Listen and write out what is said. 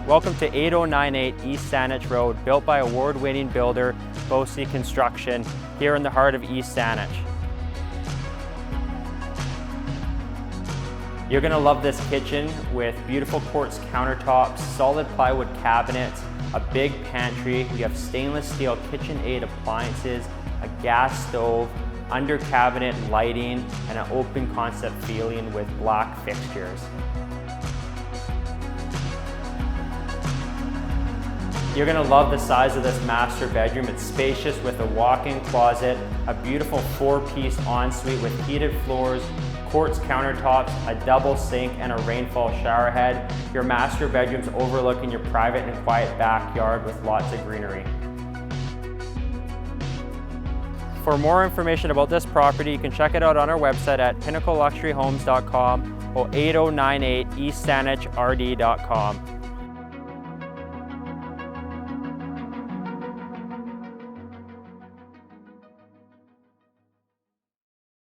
Welcome to 8098 East Saanich Road, built by award-winning builder Bowcey Construction here in the heart of East Saanich. You're going to love this kitchen with beautiful quartz countertops, solid plywood cabinets, a big pantry. We have stainless steel KitchenAid appliances, a gas stove, under cabinet lighting, and an open concept feeling with black fixtures. You're going to love the size of this master bedroom. It's spacious with a walk-in closet, a beautiful 4-piece ensuite with heated floors, quartz countertops, a double sink, and a rainfall shower head. Your master bedroom's overlooking your private and quiet backyard with lots of greenery. For more information about this property, you can check it out on our website at pinnacleluxuryhomes.com or 8098 eastsaanich.rd.com.